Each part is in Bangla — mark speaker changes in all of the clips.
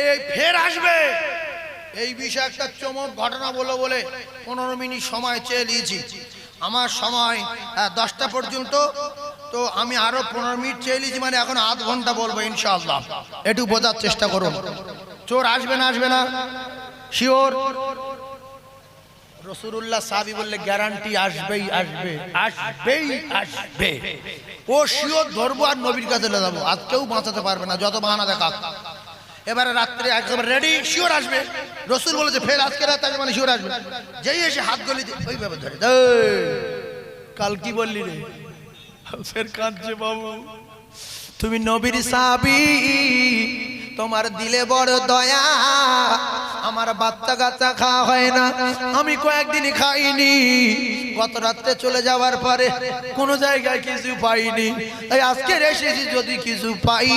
Speaker 1: এই ফের আসবে এই বিষয়ে একটা চমক ঘটনা বলো বলে 15 মিনিট সময় চেয়ে নিয়েছি। আমার সময় 10টা পর্যন্ত, তো আমি আরো 15 মিনিট চেয়ে নিয়েছি, মানে এখন আধ ঘন্টা বলবো ইনশাআল্লাহ। একটু বোঝার চেষ্টা করুন। চোর আসবে না আসবে না শিওর? রাসূলুল্লাহ সাহাবী বললে গ্যারান্টি আসবেই আসবে, আসবেই আসবে। ও শিওর ধরবো আর নবীর কাছে নিয়ে যাবো, আজ কেউ বাঁচাতে পারবে না যত বাহানা দেখা। এবারে রাত্রে একেবারে রেডি, শিওর আসবে। রাসূল বলেছে ফের আজকে রাতে আসবে, মানে শিওর আসবে। যেই এসে হাত গলি ওইভাবে ধরে, কাল কি বললি রে? ফের কাঁদছে, বাবু তুমি নবীর সাহাবী, তোমার দিলে বড় দয়া, আমার বাচ্চা কাচ্চা খাওয়া হয় না, আমি কয়েকদিন খাইনি, গত রাত্রে চলে যাওয়ার পরে কোনো জায়গায় কিছু পাইনি, তাই আজকে এসেছি যদি কিছু পাই।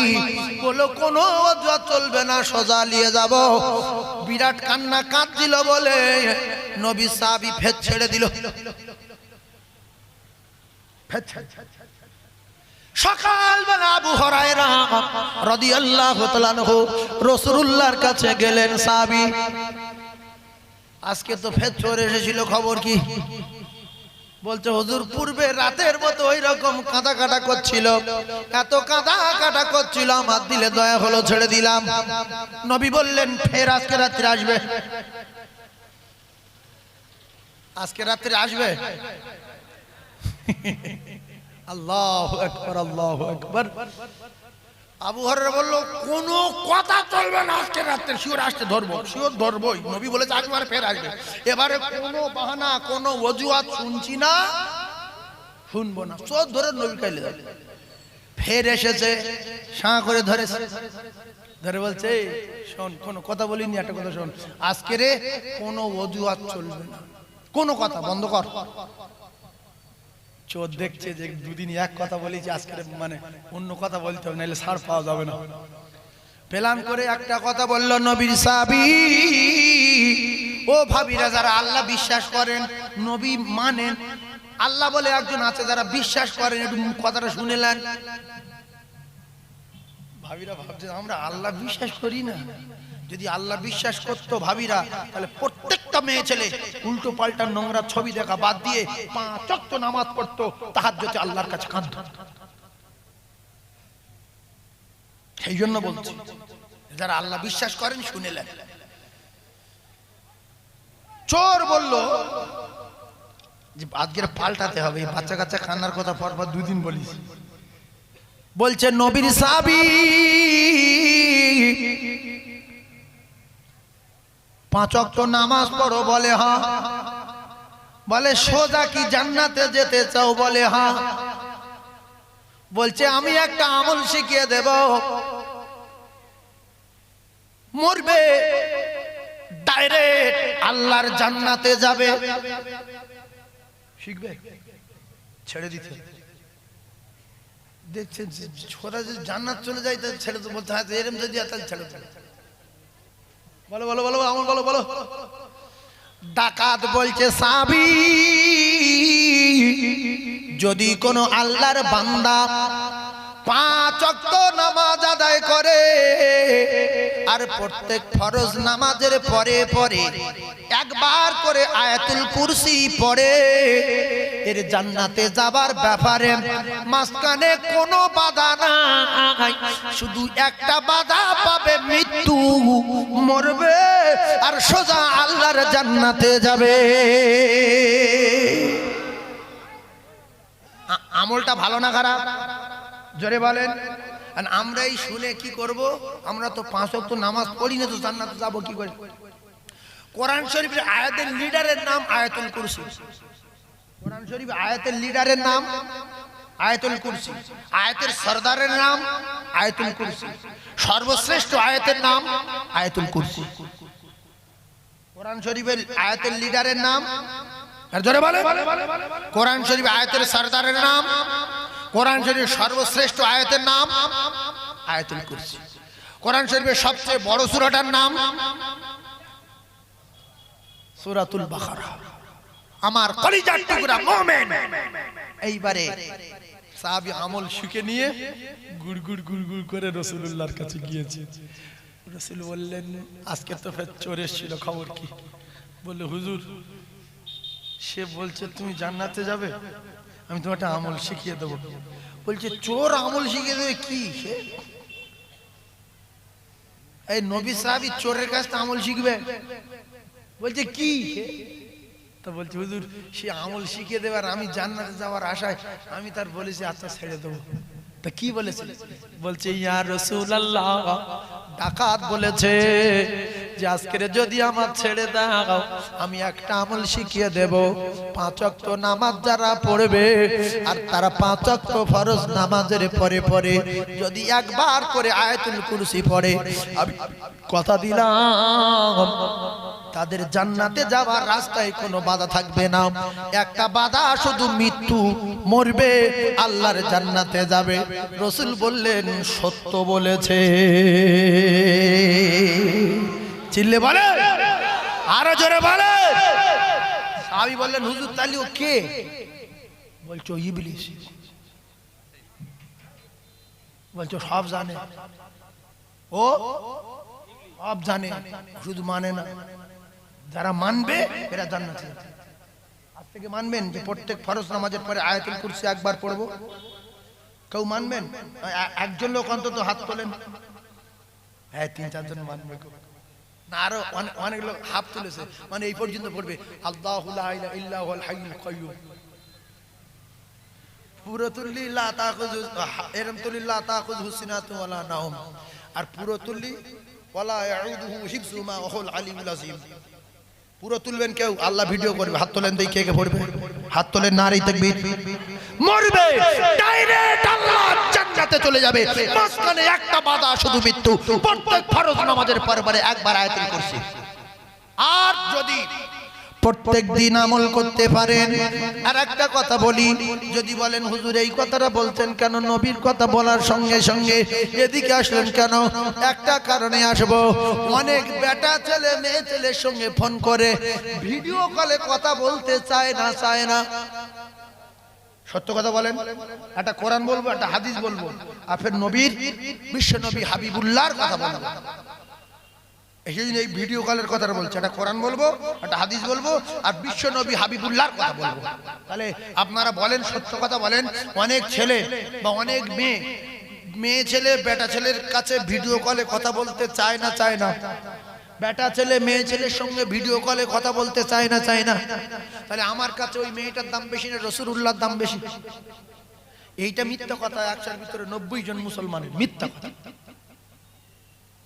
Speaker 1: বলো কোনো অজুহাত চলবে না, সোজা নিয়ে যাব। বিরাট কান্না কাঁদছিল বলে নবী সাহাবী ফের ছেড়ে দিল। সকালবেলা আবু হুরায়রা রাদিয়াল্লাহু তাআলা আনহু রাসূলুল্লাহর কাছে গেলেন। সাহাবী, আজকে তো ফের চোর এসেছিল, খবর কি? বলছে হুজুর পূর্বে রাতের মতো ওই রকম কাঁদা কাটা করছিল, এত কাঁদা কাটা করছিল, আমার দিলে দয়া হলো, ছেড়ে দিলাম। নবী বললেন ফের আজকে রাত্রে আসবে, আজকে রাত্রে আসবে। আল্লাহু আকবার, আল্লাহু আকবার। আবু হুরায়রা বলল কোন কথা চলবে না, আজকে রাতে শিওর আসতে ধরবো, শিওর ধরবই। নবী বলেছে একবার ফের আসবে। এবারে কোনো বাহানা কোনো অজুহাত শুনছি না, শুনবো না, চোর ধরে নবী কাইলে যাবে। ফের এসেছে, সাঁ করে ধরেছে, ধরে বলছে শোন, কোনো কথা বলিনি, একটা কথা শোন, আজকে রে কোনো অজুহাত চলবে না, কোনো কথা বন্ধ কর। চোর দেখছে যে দুদিন এক কথা বলেছি, আজকে মানে অন্য কথা বলতে হবে, নাহলে ছাড় পাওয়া যাবে না। প্ল্যান করে একটা কথা বলল নবীর সাহাবী, ও ভাবিরা যারা আল্লাহ বিশ্বাস করেন, নবী মানেন, আল্লাহ বলে একজন আছে যারা বিশ্বাস করেন, একটু কথাটা শুনেলেন। ভাবিরা ভাবছে আমরা আল্লাহ বিশ্বাস করি না, যদি আল্লাহ বিশ্বাস করতো ভাবিরা, তাহলে প্রত্যেকটা মেয়ে ছেলে উল্টো পাল্টা নোংরা ছবি দেখা বাদ দিয়ে 5 ওয়াক্ত নামাজ পড়তো, তাহাজ্জুদে আল্লাহর কাছে কাঁদতো। সেই জন্য বলছি যারা আল্লাহ বিশ্বাস করেন শুনেলেন। চোর বলল যে আজকে পাল্টাতে হবে, বাচ্চা কাচ্চা কান্নার কথা পরপর 2 দিন বলিস। বলছে নবীর সাহাবী 5 ওয়াক্ত নামাজ পড়ো, বলে হ্যাঁ। বলে সোজা কি জান্নাতে যেতে চাও, বলে হ্যাঁ। বলছে আমি একটা আমল শিখিয়ে দেব, মরবে ডাইরেক্ট আল্লাহর জান্নাতে যাবে। শিখবে, ছেড়ে দিতে দেখছে ছোটা যদি জান্নাত চলে যায় তাহলে ছেড়ে তো বলতে হয়, এরম যদি তাহলে ছেড়ে দেবে। বলো বলো বলো আমল বলো বলো। ডাকাত বলছে সাহাবী, যদি কোনো আল্লাহর বান্দা 5 ওয়াক্ত নামাজ আদায় করে আর প্রত্যেক ফরজ নামাজের পরে পরে একবার করে আয়াতুল কুরসি পড়ে, এর জান্নাতে যাবার ব্যাপারে মাঝখানে কোনো বাধা নাই, শুধু একটা বাধা পাবে, মৃত্যু, মরবে আর সোজা আল্লাহর জান্নাতে যাবে। আমলটা ভালো না খারাপ? জোরে বলেন। আমরা এই শুনে কি করব? আমরা তো 5 ওয়াক্ত নামাজ পড়ি না, তো জান্নাতে যাব কি করে? কোরআন শরীফের আয়াতের লিডারের নাম আয়াতুল কুরসি। কোরআন শরীফ আয়াতের লিডারের নাম আয়াতুল কুরসি, আয়াতের সরদারের নাম আয়াতুল কুরসি, সর্বশ্রেষ্ঠ আয়াতের নাম আয়াতুল কুরসি। কোরআন শরীফের আয়াতের লিডারের নাম, আর জোরে বলেন, কোরআন শরীফ আয়াতের সরদারের নাম, কোরআন শরীফের সর্বশ্রেষ্ঠ আয়াতের নাম আয়াতুল কুরসি। কোরআন শরীফের সবচেয়ে বড় সূরাটার নাম সূরাতুল বাকারা। আমার কলিজার টুকরা মুমিন, এইবারে সাহাবী আমল শিখে নিয়ে গুড় গুড় গুড় গুড় করে রাসূলুল্লাহর কাছে গিয়েছে। রাসূল বললেন আজকে তো ফের চোর এসেছিল, খবর কি? বললে হুজুর সে বলছে তুমি জান্নাতে যাবে, আমি তোমার একটা আমল শিখিয়ে দেবো। বলছে চোর আমল শিখিয়ে দেবে কি? সে এই নবী সাহাবী চোরের কাছ থেকে আমল শিখবে? বলছে কি? তো বলছে হুজুর সে আমল শিখিয়ে দেবে আর আমি জান্নাতে যাওয়ার আশায় আমি তার বলেছি আচ্ছা ছেড়ে দেবো। তা কি বলেছে? বলছে ইয়া রাসূলুল্লাহ ডাকাত বলেছে যে আজকে যদি আমার ছেড়ে দাও আমি একটা আমল শিখিয়ে দেব, 5 ওয়াক্ত নামাজ যারা পড়বে আর তারা 5 ওয়াক্ত ফরজ নামাজের পরে পরে যদি একবার করে আয়াতুল কুরসি পড়ে, আমি কথা দিলাম তাদের জান্নাতে যাওয়ার রাস্তায় কোনো বাধা থাকবে না। একটা বাধা শুধু মৃত্যু, মরবে আল্লাহর জান্নাতে যাবে। রাসূল বললেন সত্য বলেছে। চিল্লে বলে, আরো জোরে বলে। সাহাবী বললেন হুজুর তাহলে ও কে? বলছো ইবলিস। বলছো সব জানে, ও সব জানে শুধু মানে না। যারা মানবে এরা জান্নাতে যাবে। আজ থেকে মানবেন যে প্রত্যেক ফরজ নামাজের পরে আয়াতুল কুরসি একবার পড়বো? কেউ মানবেন? একজন লোক অন্তত হাত তোলেন। হ্যাঁ 3-4 জন মানবে না, আরো অনেক লোক হাত তুলেছে, মানে এই পর্যন্ত পড়বে আল্লাহু লা ইলাহা ইল্লা হুয়াল হাইয়ুল কাইয়্যুম। পুরাতুল্লি লা তাখুযু এরমতুল্লি লা তাখুযু সিনাতু ওয়ালা নাওম, আর পুরাতুল্লি ওয়ালা ইয়াউদুহু হিফযুমা ওয়া হুয়াল আলিয়ুল আযীম। পুরো তুলবেন কেউ? আল্লাহ ভিডিও করবে। হাত তোলেন দেখি কে কে পড়বে। হাত তোলেন, নারী তাকবীর। মরবে ডাইরেক্ট আল্লাহ জান্নাতে চলে যাবে। মাঝখানে একটা বাধা শুধু মৃত্যু। প্রত্যেক ফরজ নামাজের পরে একবার আয়াতুল কুরসি। আর যদি প্রত্যেক দিন আমল করতে পারেন। আর একটা কথা বলি, যদি বলেন হুজুর এই কথাটা বলছেন কেন, নবীর কথা বলার সঙ্গে সঙ্গে এদিকে আসলেন কেন? একটা কারণে আসবো। অনেক বেটা ছেলে মেয়ে ছেলের সঙ্গে ফোন করে ভিডিও কলে কথা বলতে চায় না। সত্য কথা বলেন। একটা কোরআন বলবো, একটা হাদিস বলবো, আর ফের নবীর বিশ্ব নবী হাবিবুল্লাহর কথা বলবো। এই ভিডিও কলের কথা বলছে, একটা কোরআন বলবো, একটা হাদিস বলবো, আর বিশ্ব নবী হাবিবুল্লাহর কথা বলবো। তাহলে আপনারা বলেন, সত্য কথা বলেন। অনেক ছেলে বা অনেক মেয়ে ছেলে বেটা ছেলের কাছে ভিডিও কলে কথা বলতে চায় না। বেটা ছেলে মেয়ে ছেলের সঙ্গে ভিডিও কলে কথা বলতে চায় না। তাহলে আমার কাছে ওই মেয়েটার দাম বেশি না রাসূলুল্লাহর দাম বেশি? এইটা মিথ্যা কথা। 100-র ভিতরে 90 জন মুসলমানের মিথ্যা কথা।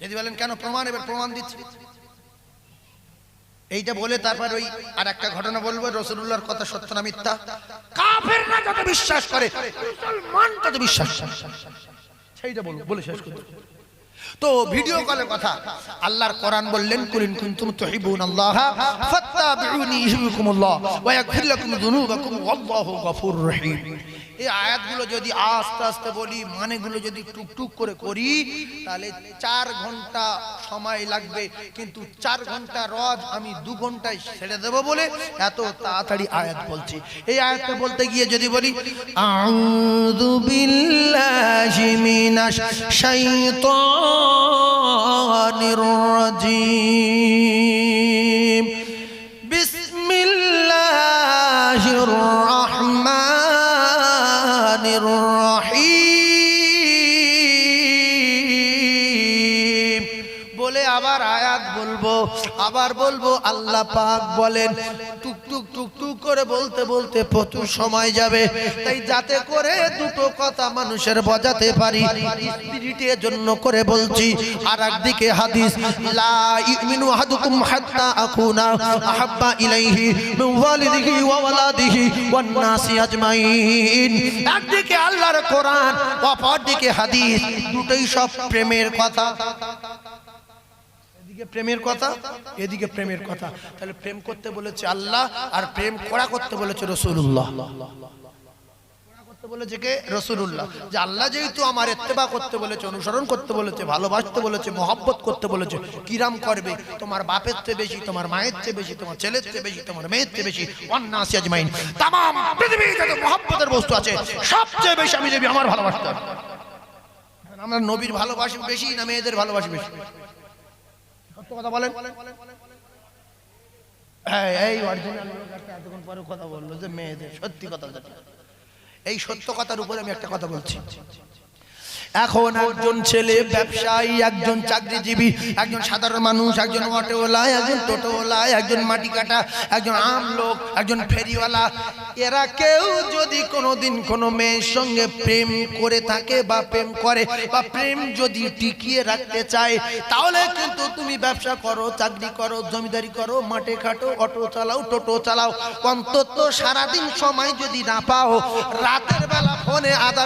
Speaker 1: যদি বলেন কেন, প্রমাণ, এবার প্রমাণ দিচ্ছি। এইটা বলে তারপর ওই আর একটা ঘটনা বলবো, রাসূলুল্লাহর কথা সত্য না মিথ্যা। কাফেররা যত বিশ্বাস করে মুসলমান তত বিশ্বাস করে, সেইটা বলবো, বলে শেষ করব। তো ভিডিও কলের কথা, আল্লাহর কোরআন বললেন কুলিন কুনতুম তুহিব্বুনাল্লাহা ফাত্তাবিউনি ইউহিব্বুকুমুল্লাহ ওয়া ইয়াগফির লাকুম যুনুবাকুম ওয়াল্লাহু গফুরুর রহিম। এই আয়াতগুলো যদি আস্তে আস্তে বলি, মানেগুলো যদি টুকটুক করে করি, তাহলে 4 ঘন্টা সময় লাগবে, কিন্তু 4 ঘন্টা রজ আমি 2 ঘন্টায় ছেড়ে দেব বলে এত তাড়াতাড়ি আয়াত বলছি। এই আয়াতটা বলতে গিয়ে যদি বলি আউযু বিল্লাহি মিনাশ শাইতানির রাজীম, বিসমিল্লাহির রাহমানির রহিম বলে আবার আয়াত বলবো, আবার বলবো। আল্লাহ পাক বলেন টুকটুক টুকটুক করে বলতে বলতে প্রচুর সময় যাবে, তাই যাতে করে দুটো কথা মানুষের বোঝাতে পারি স্পিরিটের জন্য করে বলছি। আর একদিকে হাদিস, লা ইউমিনু আহাদুকুম হাত্তা আকুনা আহাব্বা ইলাইহি মিন ওয়ালিদিহি ওয়া ওয়ালাদিহি ওয়ান নাসি আজমাইন। একদিকে আল্লাহর কোরআন, অপরদিকে হাদিস, দুটোই সব প্রেমের কথা। এদিকে প্রেমের কথা, এদিকে প্রেমের কথা। তাহলে প্রেম করতে বলেছে আল্লাহ, আর প্রেম করা করতে বলেছে রাসূলুল্লাহ। করতে বলেছে কে? রাসূলুল্লাহ। যে আল্লাহ যেহেতু আমার ইত্তেবা করতে বলেছে, অনুসরণ করতে বলেছে, ভালোবাসতে বলেছে, মহব্বত করতে বলেছে, কিরাম করবে? তোমার বাপের চেয়ে বেশি, তোমার মায়ের চেয়ে বেশি, তোমার ছেলের চেয়ে বেশি, তোমার মেয়ের চেয়ে বেশি, ওয়ান নাসি আজমাইন। तमाम পৃথিবীতে যত মহব্বতের বস্তু আছে সবচেয়ে বেশি আমি নবী আমার ভালোবাসতে হবে। আমরা নবীর ভালোবাসি বেশি না মেয়েদের ভালোবাসি বেশি? সত্য কথা বলেন। এই অরিজিনাল লোক একটা এতক্ষণ পরে কথা বললো যে মেয়েদের সত্যি কথা, এই সত্য কথার উপরে আমি একটা কথা বলছি। এখন একজন ছেলে ব্যবসায়ী, একজন চাকরিজীবী, একজন সাধারণ মানুষ, একজন অটোওয়ালা, একজন টোটোওয়ালা, একজন মাটি কাটা, একজন আম লোক, একজন ফেরিওয়ালা, এরা কেউ যদি কোনোদিন কোনো মেয়ের সঙ্গে প্রেম করে থাকে বা প্রেম করে বা প্রেম যদি টিকিয়ে রাখতে চায়, তাহলে কিন্তু তুমি ব্যবসা করো, চাকরি করো, জমিদারি করো, মাঠে খাটো, অটো চালাও, টোটো চালাও, অন্তত সারাদিন সময় যদি না পাও, রাতের বেলা ফোনে আধা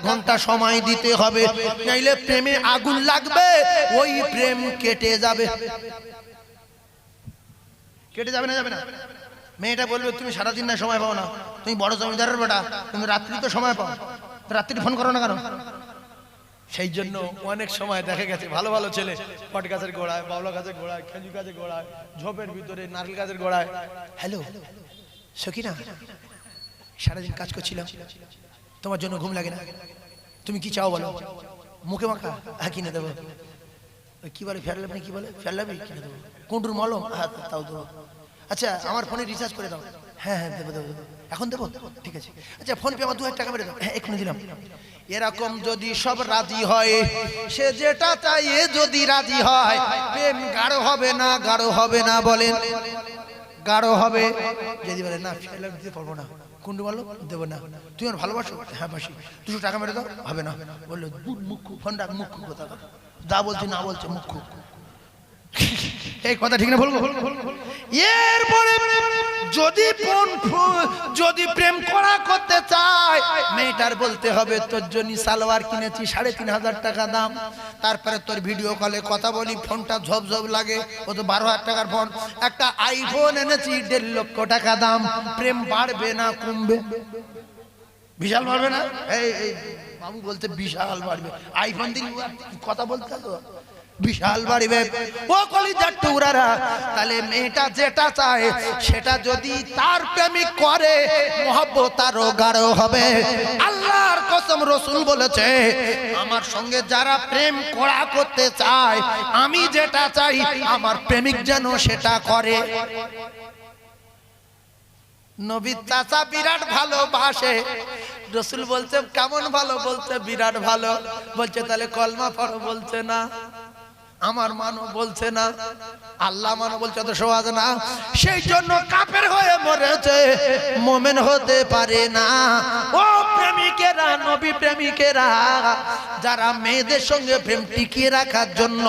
Speaker 1: ঘন্টা সময় দিতে হবে, নাইলে প্রেমে আগুন লাগবে, ওই প্রেম কেটে যাবে। কেটে যাবে না? যাবে না? মেয়েটা বলবে তুমি সারাদিন না সময় পাও না, তুমি বড় জমিদারের বেটা, তুমি রাত্রি তো সময় পাও, রাত্রি ফোন করো না কেন? সেই জন্য অনেক সময় দেখা গেছে ভালো ভালো ছেলে পট গাছের গোড়ায়, বাবলা গাছের গোড়ায়, খেজুর গাছের গোড়ায়, ঝোপের ভিতরে, নারকেল গাছের গোড়ায়, হ্যালো সখিনা, সারাদিন কাজ করছিলাম, তোমার জন্য ঘুম লাগে না, তুমি কি চাও বলো, মুখে মাখা, হ্যাঁ কিনে দেবো, কি বলে ফেরলাম, কি বলে ফেরলাম কিনে দেবো, কুন্ডুর মলম, হ্যাঁ তাও দেবো, আচ্ছা আমার ফোনে রিচার্জ করে দাও, হ্যাঁ হ্যাঁ দেবো দেবো, এখন দেবো, ঠিক আছে, আচ্ছা ফোন পে আমার 2000 টাকা মেরে দাও, হ্যাঁ এক্ষুনি দিলাম। এরকম যদি সব রাজি হয়, সে যেটা চাইয়ে যদি রাজি হয়, প্রেম গাঢ় হবে না? গাঢ় হবে না বলেন? গাঢ় হবে। যদি বলে না ফেরলাম দিতে পারবো না, কুন্ডু বললো দেবো না, তুমি আর ভালোবাসো, হ্যাঁ বাসি, 200 টাকা মেরে দাও, হবে না, বললো মুখ্য ফোন রাখ, মুখ্য কথা যা বলছি না বলছে মুখ্য, এই কথা ঠিক না? বলবো। এরপরে যদি প্রেম করা করতে চায়, মেয়েটার বলতে হবে তোর জন্য সালোয়ার কিনেছি 3500 টাকা দাম, তারপরে তোর ভিডিও কলে কথা বলি, ফোনটা ঝপঝপ লাগে, ও তো 12,000 টাকার ফোন, একটা আইফোন এনেছি 1.5 লক্ষ টাকা দাম, প্রেম বাড়বে না কমবে? বিশাল বাড়বে না? এই বাবু বলতে বিশাল বাড়বে, আইফোন দিন কথা বলতে তো বিশাল বাড়বে। ও কলিজার টুকরারা, তাহলে মেয়েটা যেটা চায় সেটা যদি তার প্রেমিক করে, মহব্বত আরো গাঢ় হবে। আল্লাহর কসম, রাসূল বলেছে আমার সঙ্গে যারা প্রেম করা করতে চায়, আমি যেটা চাই আমার প্রেমিক যেন সেটা করে। নবীর চাচা বিরাট ভালোবাসে, রাসূল বলছে কেমন ভালো? বলছে বিরাট ভালো। বলছে তাহলে কলমা পড়ো, বলছে না। আমার মানো, বলছে না। আল্লাহ মানো, বলছে তো সহজ না। সেই জন্য কাফের হয়ে মরেছে, মুমিন হতে পারে না। ও প্রেমিকেরা, নবী প্রেমিকেরা, যারা মেয়েদের সঙ্গে প্রেম টিকিয়ে রাখার জন্য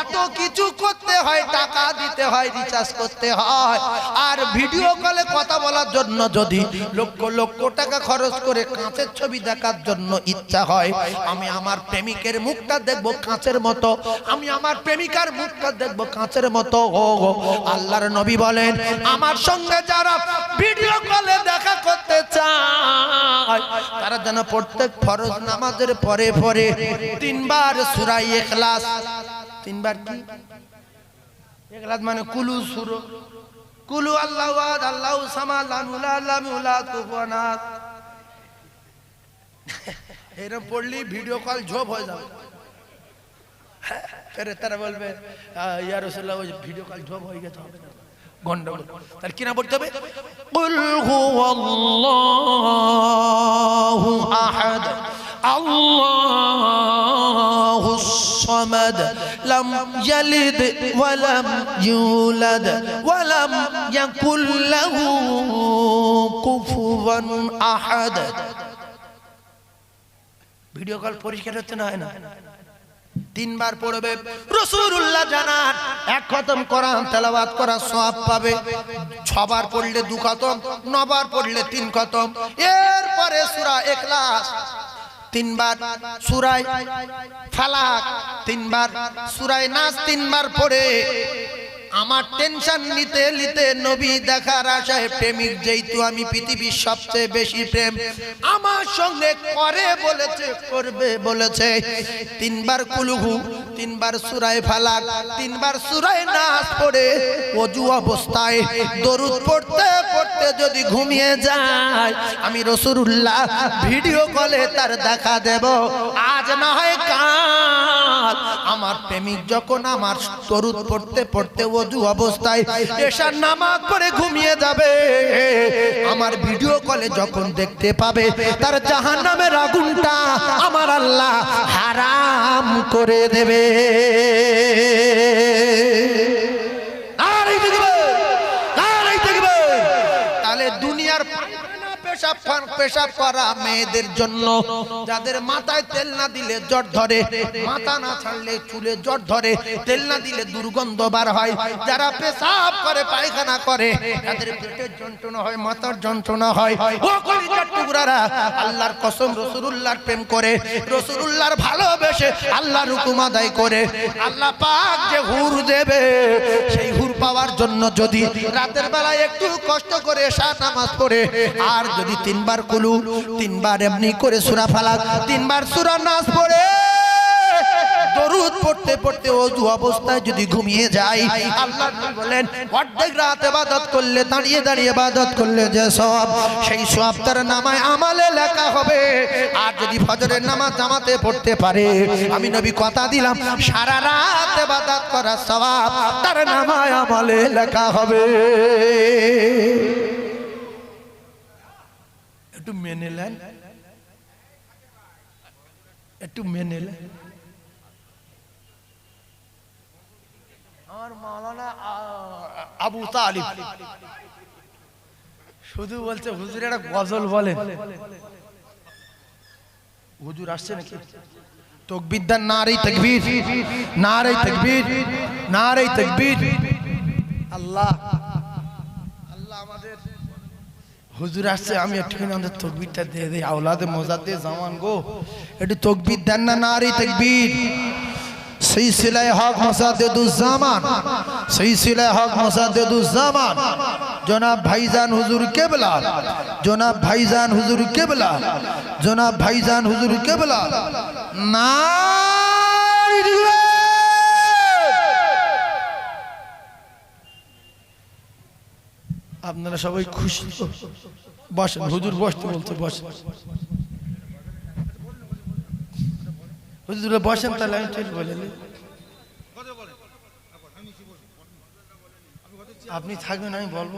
Speaker 1: এত কিছু করতে হয়, টাকা দিতে হয়, রিচার্জ করতে হয়, আর ভিডিও কলে কথা বলার জন্য যদি লক্ষ লক্ষ টাকা খরচ করে কাঁচের ছবি দেখার জন্য ইচ্ছা হয়, আমি আমার প্রেমিকের মুখটা দেখবো কাঁচের মতো, আমি আমার প্রেমিকার মুখটা দেখবো কাঁচের মতো। আল্লাহর নবী বলেন আমার সঙ্গে যারা ভিডিও কলে দেখা করতে চায়, তারা যেন প্রত্যেক ফরজ নামাজের পরে পরে 3 বার সূরা ইখলাস, 3 বার কি ইখলাস মানে কুলু সূরা, কুলু আল্লাহু আহাদ আল্লাহু সামাদ লাম ইয়াকুল কুফুয়ান আহাদ, এরকম পড়লি ভিডিও কল ঝোপ হয়ে যাবে। তারা বলবে ইয়া রাসূলুল্লাহ, ওই ভিডিও কল ঝোপ হয়ে গেছে, হবে না, গন্ডগোল। তার কি না বলতে হবে? কুল হুয়াল্লাহু আহাদ আল্লাহুস সামাদ লাম ইয়ালিদ ওয়া লাম ইউলাদ ওয়া লাম ইয়াকুল লাহু কুফুয়ান আহাদ। ভিডিও কল পরিষ্কার হচ্ছে না, হয় না? 3 বার পড়বে। রাসূলুল্লাহ জানান 1 খতম কোরআন তেলাওয়াত করা সওয়াব পাবে, 6 বার পড়লে 2 খতম, 9 বার পড়লে 3 খতম। এরপরে সূরা ইখলাস 3 বার, সূরা ফালাক 3 বার, সূরা নাস 3 বার পড়ে আমার টেনশন নিতে নিতে নবী দেখার আশায় প্রেমিক যেহেতু আমি পৃথিবীর সবচেয়ে বেশি প্রেম আমার সঙ্গে করে বলেছে, করবে বলেছে, 3 বার কুলহু তিনবার সূরা ফালাক, তিনবার সূরা নাস পড়ে ওযু অবস্থায় দরুদ পড়তে পড়তে যদি ঘুমিয়ে যায়, আমি রাসূলুল্লাহ ভিডিও কলে তার দেখা দেব। আজ না হয় কাল আমার প্রেমিক যখন আমার দরুদ পড়তে পড়তে ওযু অবস্থায় এশার নামাজ পড়ে ঘুমিয়ে যাবে, আমার ভিডিও কলে যখন দেখতে পাবে, তার জাহান্নামের আগুনটা আমার আল্লাহ হারাম করে দেবে। আর এই দেখবে তাহলে দুনিয়ার পেশাব করা মেয়েদের জন্য, যাদের মাথায় তেল না দিলে জ্বর ধরে, মাথা না ছাড়লে চুলে জ্বর ধরে, তেল না দিলে দুর্গন্ধ বার হয়, যারা পেশাব করে পায়খানা করে, যাদের পেটের যন্ত্রণা হয়, মাথার যন্ত্রণা হয়, ও কলিজার টুকরারা, আল্লাহর কসম রাসূলুল্লাহর প্রেম করে, রাসূলুল্লাহর ভালোবেসে আল্লাহর হুকুম আদায় করে, আল্লাহ পাক যে হুর দেবে, সেই হুর পাওয়ার জন্য যদি রাতের বেলায় একটু কষ্ট করে এশা নামাজ পড়ে, আর যদি তিনবার কুলু, তিনবার এমনি করে সূরা ফালাক, তিনবার সূরা নাস পড়ে দরুদ পড়তে পড়তে ওযু অবস্থায় যদি ঘুমিয়ে যায়, আল্লাহ নবী বলেন অর্ধেক রাত ইবাদত করলে, দাঁড়িয়ে দাঁড়িয়ে ইবাদত করলে যে সওয়াব, সেই সওয়াব তার নামায় আমলে লেখা হবে। আর যদি ফজরের নামাজ জামাতে পড়তে পারে, আমি নবী কথা দিলাম সারা রাত ইবাদত করার সওয়াব তার নামায় আমলে লেখা হবে। একটু মেনে নেন, একটু মেনে নেন। আমার মাওলানা আবু তালিব শুধু বলছে হুজুর একটা গজল বলেন। হুজুর আসছে নাকি? তাকবীর দেন, নারে তাকবীর, নারে তাকবীর, নারে তাকবীর। আল্লাহ আল্লাহ আমাদের হুজুর আসছে, আমি একটুখানি আমাদের তাকবীরটা দিয়ে দেই। আওলাদে মোজাদ্দেদ জামান গো, একটু তাকবীর দেন না, নারে তাকবীর। সিলসিলায়ে হক মুসাদ্দেদুজ্জামান, সিলসিলায়ে হক মুসাদ্দেদুজ্জামান জনাব ভাইজান হুজুর কেবলা, জনাব ভাইজান হুজুর কেবলা, জনাব ভাইজান হুজুর কেবলা, নারে তাকবীর। আপনারা সবাই খুশি তো? বসেন, হুজুর বসতে বলতে বসেন, হুজুর বসেন। তাহলে আমি ঠিক বলে আপনি থাকবেন, আমি বলবো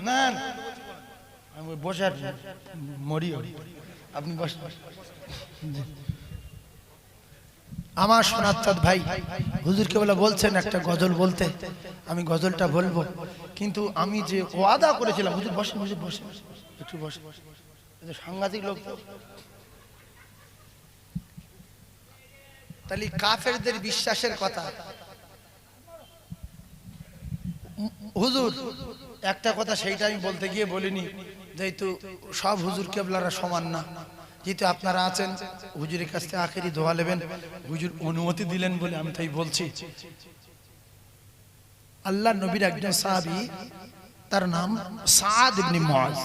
Speaker 1: না, আমি বসে মরি, আপনি বসেন। আমার সোনার ভাই হুজুরকে বলে বলছেন একটা গজল বলতে, আমি গজলটা বলবো, কিন্তু আমি যে ওয়াদা করেছিলাম, হুজুর বসেন, হুজুর বসেন, একটু বসেন, সাংঘাতিক লোক তো। তাহলে কাফেরদের বিশ্বাসের কথা। হুজুর একটা কথা, সেইটা আমি বলতে গিয়ে বলিনি, যেহেতু সব হুজুর কেবলারা সমান না, যেহেতু আপনারা আছেন, হুজুরের কাছ থেকে আখেরি দোয়া নেবেন, হুজুর অনুমতি দিলেন বলে আমি তাই বলছি। আল্লাহ নবীর একজন সাহাবী, তার নাম সাদ ইবনে মুআজ।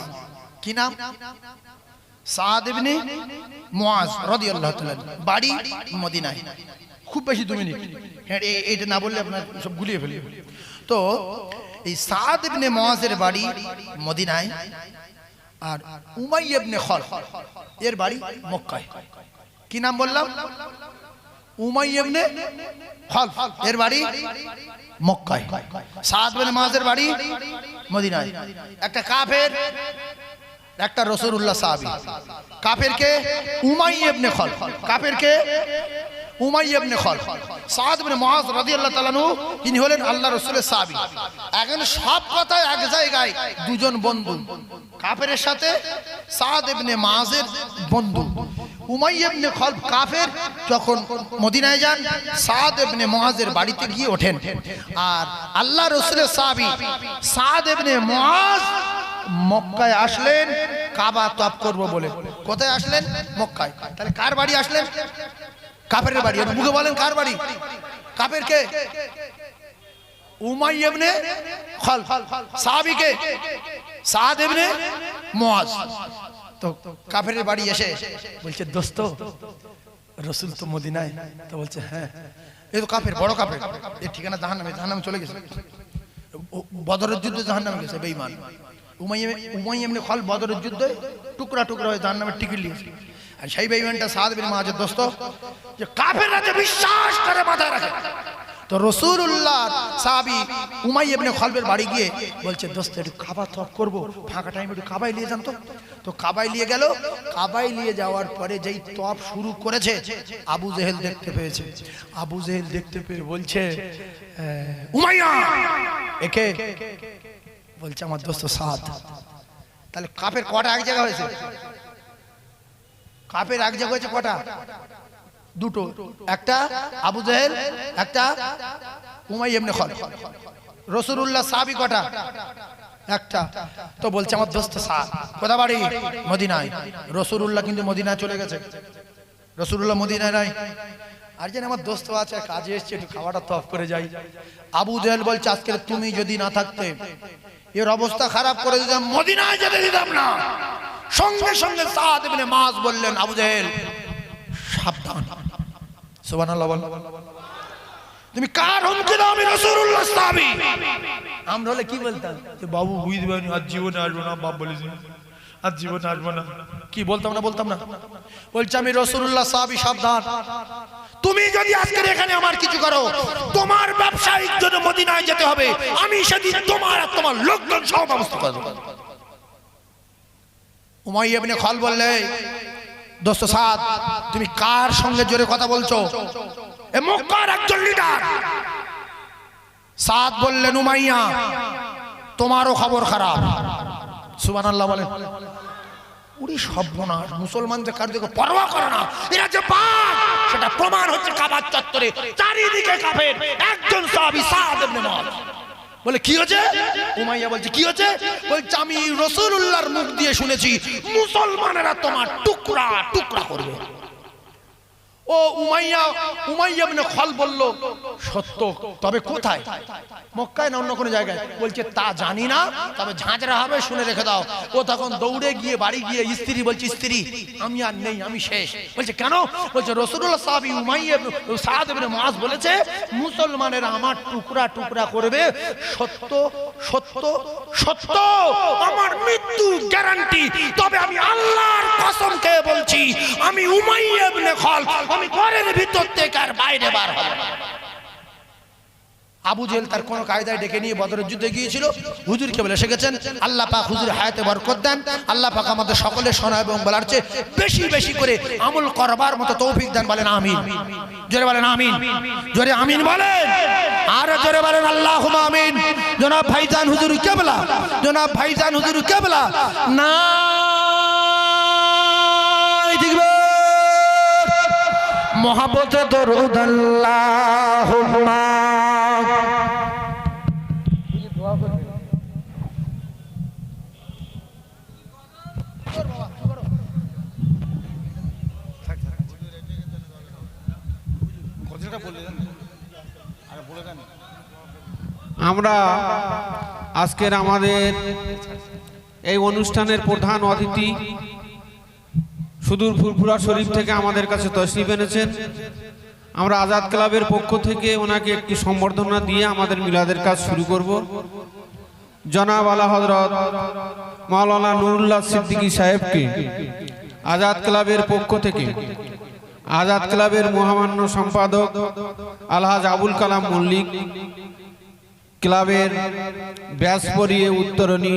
Speaker 1: কি নাম? সাদ ইবনে মুআজ রাদিয়াল্লাহু তাআলা, বাড়ি মদিনায়। খুব বেশি 2 মিনিট, হ্যাঁ এটা না বললে আপনার সব গুলিয়ে ফেলি। তো এই সাদ ইবনে মুআজের বাড়ি মদিনায়, আর উমাইয়া ইবনে খালফ এর বাড়ি মক্কায়। কি নাম বললাম? উমাইয়া ইবনে খালফ এর বাড়ি মক্কায়, সাদ ইবনে মুআজের বাড়ি মদিনায়। একটা কাফের, একটা রাসূলুল্লাহ সাহাবী। কাফের কে? উমাইয়া ইবনে খালফ। কাফের কে? উমাইয়া ইবনে খালফ। সাদ ইবনে মুআজ রাদিয়াল্লাহু তাআলা আনহু, তিনি হলেন আল্লাহর রাসূলের সাহাবী। এখন সব কথা এক জায়গায়, দুজন বন্ধু, কাফেরের সাথে সাদ ইবনে মুআজের বন্ধু। উমাইয়া ইবনে খালফ কাফের যখন মদিনায় যান, সাদ ইবনে মুআজের বাড়িতে গিয়ে ওঠেন, আর আল্লাহর রাসূলের সাহাবী সাদ ইবনে মুআজ মক্কায় আসলেন কাবা তওয়াফ করব বলে। কোথায় আসলেন? মক্কায়। তাহলে কার বাড়ি আসলেন? কাফেরের বাড়ি। মুখে বলেন কার বাড়ি? কাফের কে? উমাইয়া ইবনে খালফ। সাহাবী কে? সাদ ইবনে মুআজ। তো কাফেরের বাড়ি এসে বলছে, দোস্ত রসুল তো মদিনায়। তো বলছে হ্যাঁ, এই তো কাফের, বড় কাফের, এর ঠিকানা জাহান্নামে চলে গেছে, বদরের যুদ্ধে জাহান্নামে গেছে বেঈমান। উমাইয়া ইবনে খালদ বদরের যুদ্ধে টুকরা টুকরা হয়ে জাহান্নামের টিকিট নিয়েছে। আর সেই বেঈমানটা সাদ বিন মুআযের দোস্ত, যে কাফেররা যে বিশ্বাস করে মাথায় রাখে। তো রাসূলুল্লাহ সাহাবী উমাইয়া ইবনে খালদের বাড়ি গিয়ে বলছে দোস্ত একটু খাবার তপ করবো, ফাঁকা টাইমে একটু কাবায় নিয়ে যান। তো কাবায় নিয়ে গেল। কাবায় নিয়ে যাওয়ার পরে যেই তপ শুরু করেছে, আবু জেহেল দেখতে পেয়েছে। আবু জেহেল দেখতে পেয়ে বলছে উমাইয়া একে, বলছে আমার দোস্ত সাদ। তাহলে কাফের কটা এক জায়গা হয়েছে? কাফের এক জায়গা হয়েছে কটা? দুটো, একটা আবু জেহেল, একটা উমাইয়া ইবনে খালদ। রাসূলুল্লাহ সাহাবী কটা? একটা। তো বলছে আমার দোস্ত সাদ কোথা বাড়ি? মদিনায়। রাসূলুল্লাহ কিন্তু মদিনায় চলে গেছে, রাসূলুল্লাহ মদিনায় নাই। আর যেন আমার দোস্ত আছে, কাজে এসছে, একটু খাওয়াটা তফ করে যাই। আবু জেহেল বলছে আজকে তুমি যদি না থাকতে এর অবস্থা খারাপ করে দিতাম, মদিনায় যেতে দিতাম না। সঙ্গে সঙ্গে সাদ ইবনে মুআয বললেন আবু জেহেল সাবধান। সুবহানাল্লাহ বল। তুমি কার হুমকি দাও? আমি রাসূলুল্লাহ সাহাবী। আমরা হলে কি বলতাম? যে বাবু বুঝতে পারিনি, আজ জীবনে আসবো না, বাপ বলেছি আজ জীবনে আসবো না। কি বলতাম না? বলতাম না? বলছে আমি রাসূলুল্লাহ সাহাবী, সাবধান। তুমি যদি আজকে এখানে আমার কিছু করো, তোমার ব্যবসায়িক জন্য মদিনায় যেতে হবে, আমি সেদিন তোমার আর তোমার লোকজন সহ ব্যবস্থা করব। উমাইয়া ইবনে খালদ বললে দোস্ত সাদ তুমি কার সঙ্গে জোরে কথা বলছো? এ মক্কার একজন লিডার। সাদ বললেন উমাইয়া তোমারও খবর খারাপ। সুবহানাল্লাহ বলেন। উনি সর্বনাশ, মুসলমানদের কার দিকে পরোয়া করে না, এরা যে পাক সেটা প্রমাণ হচ্ছে কাবার চত্বরে চারিদিকে কাফের। একজন সাহাবী সাদ ইবনে মুআয বলে কি হয়েছে? উমাইয়া বলছে কি হয়েছে? বলছে আমি রাসূলুল্লাহর মুখ দিয়ে শুনেছি মুসলমানেরা তোমার টুকরা টুকরা করবে। ও উমাইয়া ইবনে খালদ বলল সত্য, তবে কোথায়? মক্কায় না অন্য কোন জায়গায়? বলছে তা জানি না, তবে ঝাঁঝরা হবে, শুনে রেখে দাও। ও তখন দৌড়ে গিয়ে বাড়ি গিয়ে স্ত্রী বলছে স্ত্রী আমি আর নেই, আমি শেষ। বলছে কেন? বলছে রাসূলুল্লাহ সাহাবী সাদ ইবনে মুআয বলেছে মুসলমানেরা আমার টুকরা টুকরা করবে। সত্য সত্য সত্য, আমার মৃত্যু গ্যারান্টি। তবে আমি আল্লাহর কসম খেয়ে বলছি আমি উমাইয়া ইবনে খালদ আমি ঘরের ভিতর থেকে আর বাইরে বার হব না। আবু জেহেল তার কোন কায়দায় ডেকে নিয়ে বদরের যুদ্ধে গিয়েছিল। হুজুরকে বলে এসে গেছেন, আল্লাহ পাক হুজুর হায়াতে বরকত দেন। আল্লাহ পাক আমাদের সকলের শোনা এবং বলার চেয়ে বেশি বেশি করে আমল করবার মতো তৌফিক দেন। বলেন আমিন। জোরে বলেন আমিন। জোরে আমিন বলেন। আর জোরে বলেন আল্লাহুম্মা আমিন। জনাব ভাইজান হুজুর কেবলা, জনাব ভাইজান হুজুর কেবলা না মোহাব্বতে দরুদ আল্লাহুম্মা।
Speaker 2: আমরা আজকের আমাদের এই অনুষ্ঠানের প্রধান অতিথি সুদূর ফুরফুরা শরীফ থেকে আমাদের কাছে তশরিফ এনেছেন। আমরা আজাদ ক্লাবের পক্ষ থেকে ওনাকে একটি সম্বর্ধনা দিয়ে আমাদের মিলাদের কাজ শুরু করব। জনাব আলা হযরত মাওলানা নুরুল্লাহ সিদ্দিকী সাহেবকে আজাদ ক্লাবের পক্ষ থেকে আজাদ ক্লাবের মহামান্য সম্পাদক আলহাজ আবুল কালাম মল্লিক, ক্লাবের ব্যাস পরিয়ে উত্তরণী